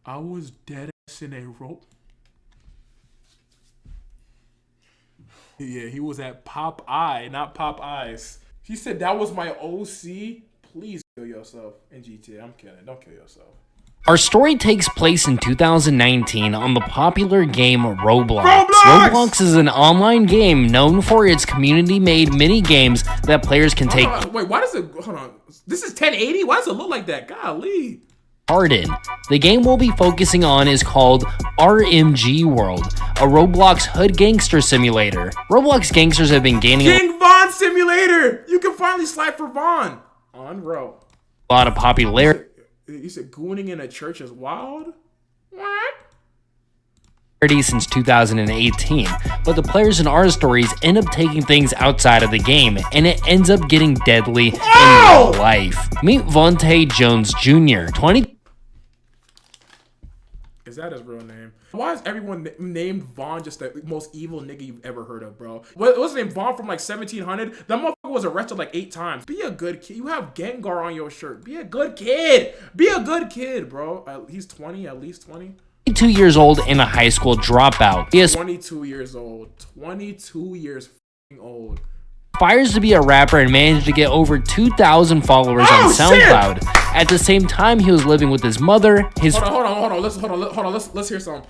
I was dead ass in a rope. Yeah, he was at Popeye, not Popeyes. He said that was my OC. Please kill yourself in GTA. I'm kidding. Don't kill yourself. Our story takes place in 2019 on the popular game Roblox. Roblox is an online game known for its community-made mini-games that players can take Wait, why does it... Hold on. This is 1080? Why does it look like that? Golly. part in. The game we'll be focusing on is called RMG World, a Roblox hood gangster simulator. Roblox gangsters have been gaining King Von Simulator! You can finally slide for Von. On row. a lot of popularity You said gooning in a church is wild? What? since 2018, but the players in our stories end up taking things outside of the game, and it ends up getting deadly in real life. Meet Vonte Jones Jr., 20. Is that his real name? Why is everyone named Vaughn just the most evil nigga you've ever heard of, bro? What's his name? Vaughn from like 1700? That motherfucker was arrested like 8 times. Be a good kid. You have Gengar on your shirt. Be a good kid. Be a good kid, bro. He's 20, at least 20. 22 years old and a high school dropout. He 22 years old. 22 years old. aspires to be a rapper and managed to get over 2,000 followers on SoundCloud. Shit! At the same time, he was living with his mother, his Hold on. Let's hear some.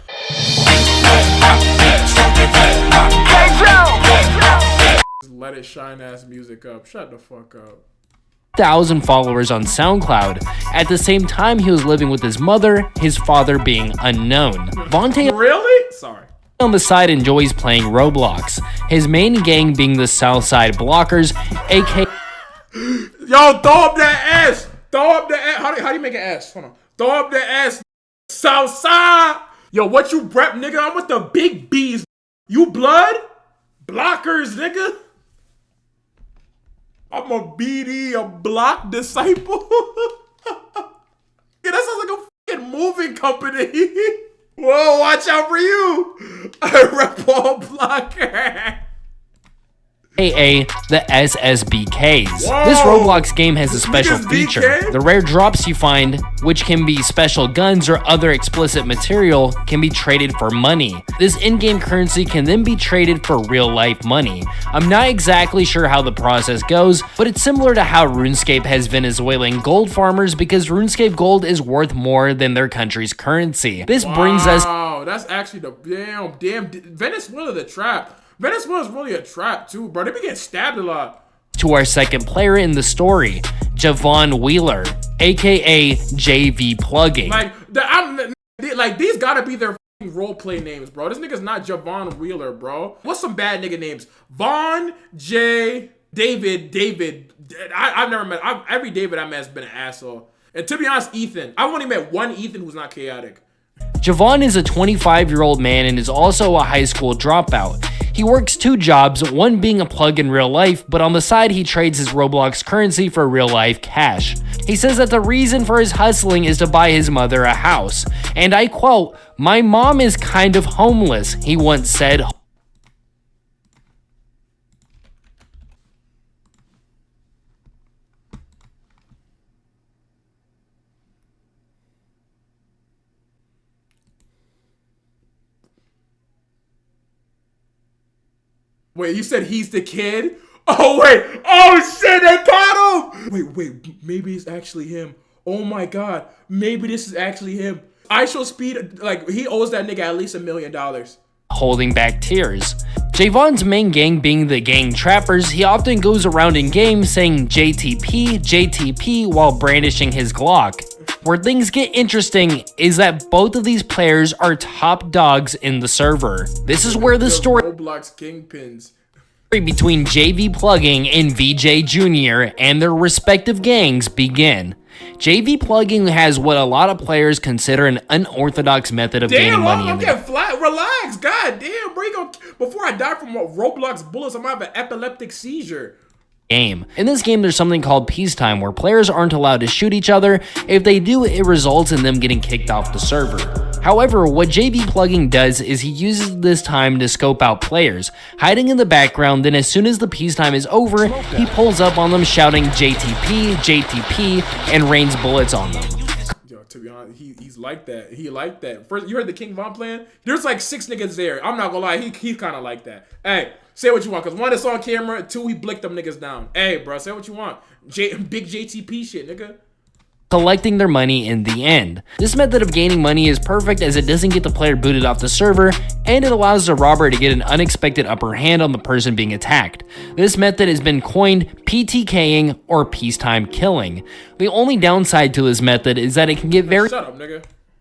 Let it shine ass music up. Shut the fuck up. 1,000 followers on SoundCloud. At the same time, he was living with his mother, his father being unknown. Vonte Really? Sorry. on the side enjoys playing Roblox, his main gang being the Southside Blockers, aka Yo, throw up that S. Throw up the S. How do you make an S? Hold on. Throw up the S. Southside. Yo, what you rep, nigga? I'm with the big B's. You blood? Blockers, nigga. I'm a BD, a block disciple. Yeah, that sounds like a fucking moving company. Whoa, watch out for you. I rep all blocker. the SSBKs. Whoa! This Roblox game has a special Niggas feature. BK? The rare drops you find, which can be special guns or other explicit material, can be traded for money. This in-game currency can then be traded for real-life money. I'm not exactly sure how the process goes, but it's similar to how RuneScape has Venezuelan gold farmers because RuneScape gold is worth more than their country's currency. This brings us... Wow, that's actually the damn Venezuela the trap. Venezuela's really a trap too, bro. They be getting stabbed a lot. to our second player in the story, Javon Wheeler, aka JV Plugging. Like these gotta be their role play names, bro. This nigga's not Javon Wheeler, bro. What's some bad nigga names? Vaughn, J, David. I've never met. Every David I met has been an asshole. And to be honest, Ethan. I've only met one Ethan who's not chaotic. Javon is a 25-year-old man and is also a high school dropout. He works 2 jobs, one being a plug in real life, but on the side he trades his Roblox currency for real life cash. He says that the reason for his hustling is to buy his mother a house. And I quote, "My mom is kind of homeless," he once said. Wait, you said he's the kid? Oh, wait. Oh, shit, they caught him. Wait. Maybe it's actually him. Oh, my God. Maybe this is actually him. IShowSpeed, like, he owes that nigga at least $1 million. Holding back tears. Javon's main gang being the gang Trappers, he often goes around in games saying JTP while brandishing his Glock. Where things get interesting is that both of these players are top dogs in the server. This is where the story Roblox kingpins between JV Plugging and VJ Jr. and their respective gangs begin. JV Plugging has what a lot of players consider an unorthodox method of gaining money. I'm getting flat. Relax. God damn, bro. Before I die from Roblox bullets, I'm gonna have an epileptic seizure. Game. In this game, there's something called peacetime where players aren't allowed to shoot each other. If they do, it results in them getting kicked off the server. However, what JV Plugging does is he uses this time to scope out players, hiding in the background, then as soon as the peacetime is over, he pulls up on them shouting JTP, and rains bullets on them. Yo, to be honest. He's like that. He like that. First, you heard the King Von playing? There's like 6 niggas there. I'm not gonna lie. He kind of like that. Hey, say what you want. Because 1, it's on camera. 2, we blicked them niggas down. Hey, bro, say what you want. Big JTP shit, nigga. Collecting their money in the end. This method of gaining money is perfect as it doesn't get the player booted off the server, and it allows the robber to get an unexpected upper hand on the person being attacked. This method has been coined PTKing or peacetime killing. The only downside to this method is that it can get very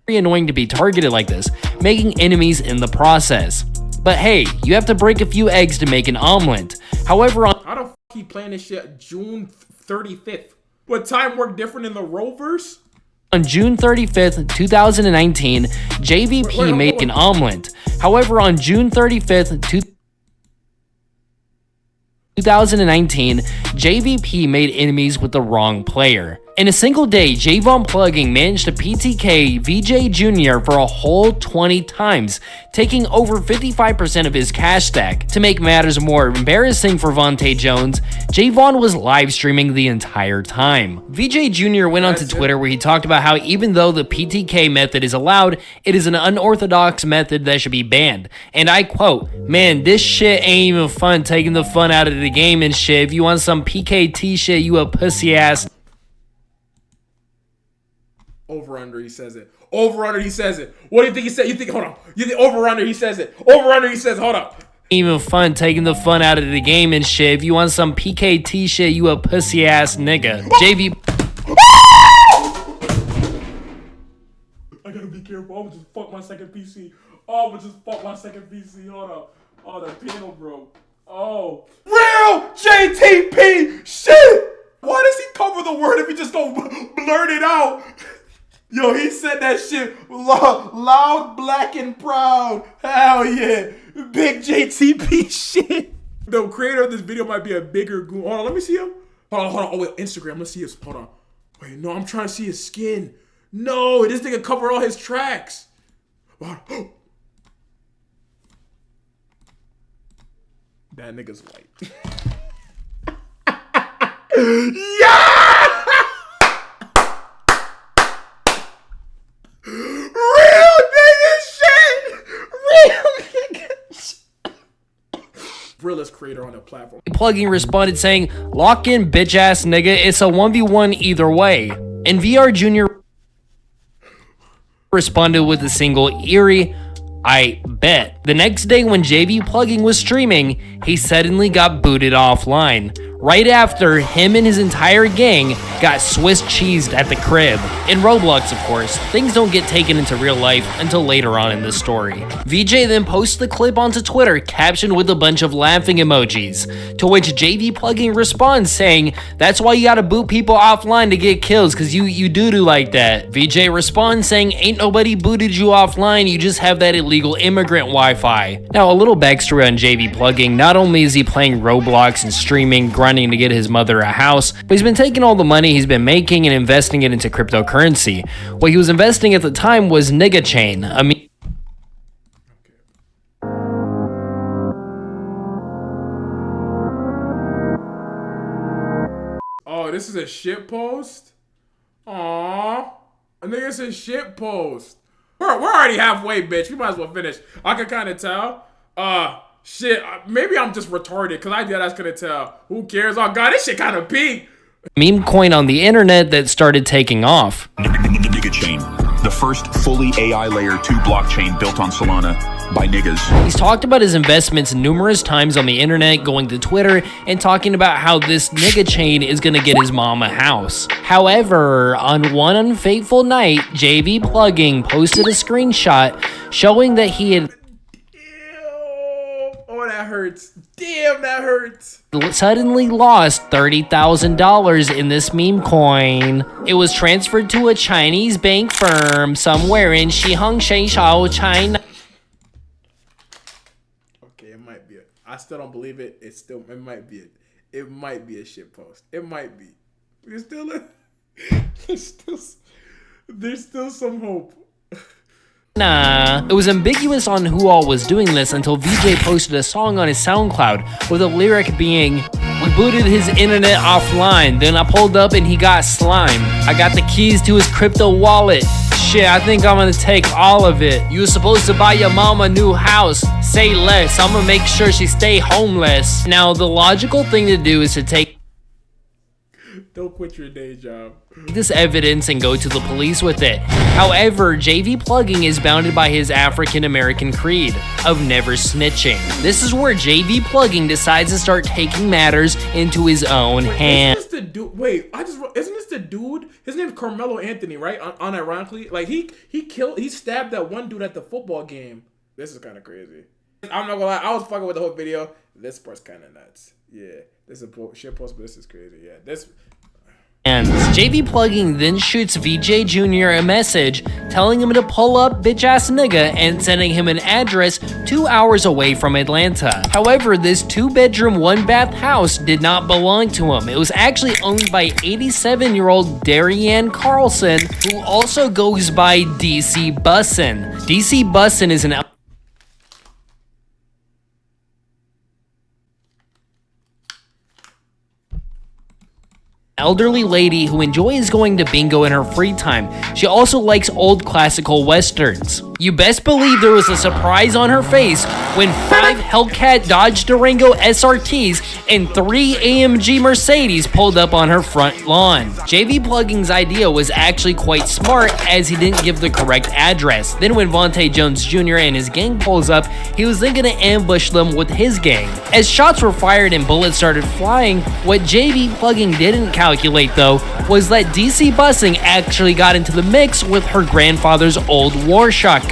annoying to be targeted like this, making enemies in the process. But hey, you have to break a few eggs to make an omelet. However, how the f keep playing this shit June 35th? What time work different in the Roverse? On June 35th, 2019, JVP made an omelet. However, on June 35th, 2019, JVP made enemies with the wrong player. In a single day, Javon plugging managed to PTK VJ Jr. for a whole 20 times, taking over 55% of his cash stack. To make matters more embarrassing for Vonte Jones, Javon was live streaming the entire time. VJ Jr. went onto Twitter where he talked about how even though the PTK method is allowed, it is an unorthodox method that should be banned. And I quote, "Man, this shit ain't even fun, taking the fun out of the game and shit. If you want some PKT shit, you a pussy ass." Over under, he says it. Over under, he says it. What do you think he said? You think, hold on. You think over under, he says it. Over under, he says, hold up. Even fun, taking the fun out of the game and shit. If you want some PKT shit, you a pussy ass nigga. JV. I gotta be careful. I'm gonna just fuck my second PC. Oh, I'm gonna just fuck my second PC. Hold up. Oh, the panel broke. Oh. Real JTP shit! Why does he cover the word if he just don't blurt it out? Yo, he said that shit loud, black, and proud. Hell yeah. Big JTP shit. The creator of this video might be a bigger goon. Hold on, let me see him. Hold on. Oh, wait, Instagram. Let's see his. Hold on. Wait, no, I'm trying to see his skin. No, this nigga cover all his tracks. That nigga's white. Yeah! Real nigga shit! Real nigga shit! Realest creator on the platform. Plugging responded saying, "Lock in, bitch ass nigga. It's a 1v1 either way." And VR Jr. responded with a single eerie, "I bet." The next day when JV Plugging was streaming, he suddenly got booted offline. Right after, him and his entire gang got Swiss cheesed at the crib. In Roblox, of course, things don't get taken into real life until later on in the story. VJ then posts the clip onto Twitter, captioned with a bunch of laughing emojis, to which JV Plugging responds saying, "That's why you gotta boot people offline to get kills, cause you do like that." VJ responds saying, "Ain't nobody booted you offline, you just have that illegal immigrant Wi-Fi." Now, a little backstory on JV Plugging. Not only is he playing Roblox and streaming, grinding to get his mother a house, but he's been taking all the money he's been making and investing it into cryptocurrency. What he was investing at the time was Nigga Chain, Oh, this is a shit post? Aww. I think it's a shit post. We're already halfway, bitch. We might as well finish. I can kind of tell. Shit, maybe I'm just retarded because I deadass couldn't tell. Who cares? Oh god, this shit kind of peaked. Meme coin on the internet that started taking off. Nigga Chain, the first fully AI layer 2 blockchain built on Solana by niggas. He's talked about his investments numerous times on the internet, going to Twitter and talking about how this nigga chain is gonna get his mom a house. However, on one unfaithful night, JV Plugging posted a screenshot showing that he had that hurts. Damn, that hurts. Suddenly lost $30,000 in this meme coin. It was transferred to a Chinese bank firm somewhere in Shihongshishao, China. Okay, it might be. I still don't believe it. It might be. It might be a shit post. It might be. There's still some hope. Nah, it was ambiguous on who all was doing this until VJ posted a song on his SoundCloud with a lyric being, "We booted his internet offline, then I pulled up and he got slime. I got the keys to his crypto wallet. shit, I think I'm gonna take all of it. You were supposed to buy your mom a new house. Say less, I'm gonna make sure she stay homeless. Now, the logical thing to do is to take Don't quit your day job. this evidence and go to the police with it. However, JV Plugging is bounded by his African American creed of never snitching. This is where JV Plugging decides to start taking matters into his own hands. Isn't this the dude? Wait, isn't this the dude? His name's Carmelo Anthony, right? Unironically, like he stabbed that one dude at the football game. This is kind of crazy. I'm not gonna lie, I was fucking with the whole video. This part's kind of nuts. Yeah, this is a shit post, but this is crazy. Yeah, this. JV Plugging then shoots VJ Jr. a message telling him to pull up bitch ass nigga and sending him an address 2 hours away from Atlanta. However, this 2-bedroom, 1-bath house did not belong to him. It was actually owned by 87-year-old Darianne Carlson, who also goes by DC Bussin. DC Bussin is an elderly lady who enjoys going to bingo in her free time. She also likes old classical westerns. You best believe there was a surprise on her face when 5 Hellcat Dodge Durango SRTs and 3 AMG Mercedes pulled up on her front lawn. JV Plugging's idea was actually quite smart, as he didn't give the correct address. Then when Vonte Jones Jr. and his gang pulls up, he was then gonna ambush them with his gang. As shots were fired and bullets started flying, what JV Plugging didn't calculate though was that DC Busing actually got into the mix with her grandfather's old war shotgun.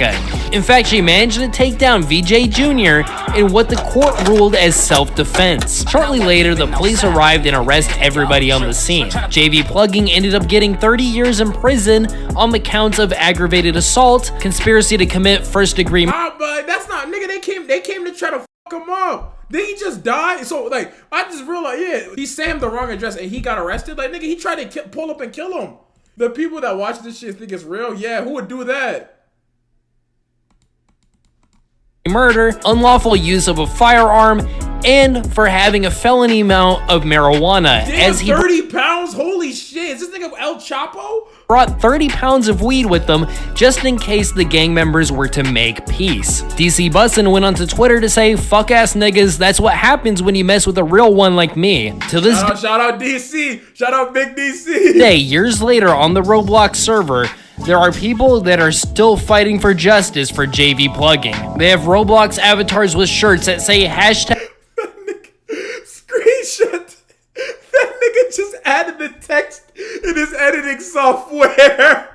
In fact, she managed to take down VJ Jr. in what the court ruled as self-defense. Shortly later, the police arrived and arrested everybody on the scene. JV Plugging ended up getting 30 years in prison on the counts of aggravated assault, conspiracy to commit first-degree. But that's not, nigga. They came to try to fuck him up. Did he just die? So like, I just realized, yeah, he sent him the wrong address and he got arrested. Like, nigga, he tried to pull up and kill him. The people that watch this shit think it's real. Yeah, who would do that? Murder, unlawful use of a firearm, and for having a felony amount of marijuana. Damn, as he 30 pounds? Holy shit. Is this nigga El Chapo? brought 30 pounds of weed with them just in case the gang members were to make peace. DC Bussin went onto Twitter to say, "Fuck ass niggas, that's what happens when you mess with a real one like me." To this shout out DC. Shout out Big DC. day, years later on the Roblox server, there are people that are still fighting for justice for JV Plugging. They have Roblox avatars with shirts that say hashtag Screenshot. That nigga just added the text in his editing software.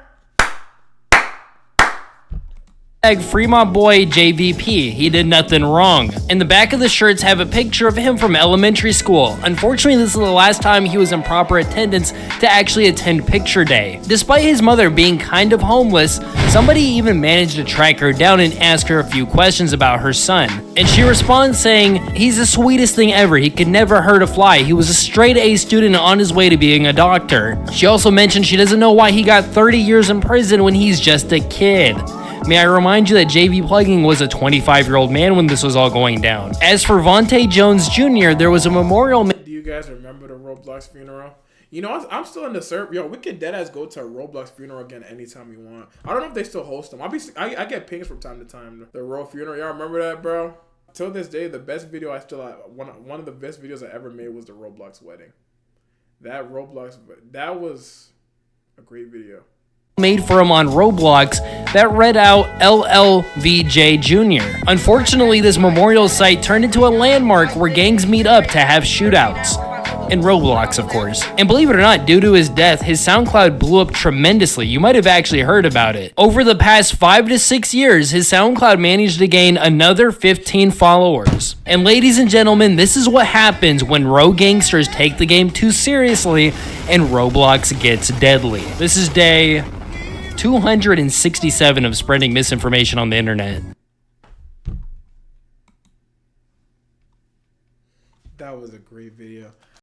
Free my boy JVP, he did nothing wrong. In the back of the shirts have a picture of him from elementary school. Unfortunately, this is the last time he was in proper attendance to actually attend picture day. Despite his mother being kind of homeless, somebody even managed to track her down and ask her a few questions about her son. And she responds saying, "He's the sweetest thing ever. He could never hurt a fly. He was a straight A student on his way to being a doctor." She also mentioned she doesn't know why he got 30 years in prison when he's just a kid. May I remind you that JV Plugging was a 25-year-old man when this was all going down. As for Vonte Jones Jr., there was a memorial. Do you guys remember the Roblox funeral? You know, I'm still in the server. Yo, we could deadass go to a Roblox funeral again anytime we want. I don't know if they still host them. I get pings from time to time. The Ro funeral, y'all remember that, bro? Till this day, the best video one of the best videos I ever made was the Roblox wedding. That was a great video. Made for him on Roblox that read out LLVJ Jr. Unfortunately, this memorial site turned into a landmark where gangs meet up to have shootouts. In Roblox, of course. And believe it or not, due to his death, his SoundCloud blew up tremendously. You might have actually heard about it. Over the past 5 to 6 years, his SoundCloud managed to gain another 15 followers. And ladies and gentlemen, this is what happens when rogue gangsters take the game too seriously and Roblox gets deadly. This is day 267 of spreading misinformation on the internet. That was a great video.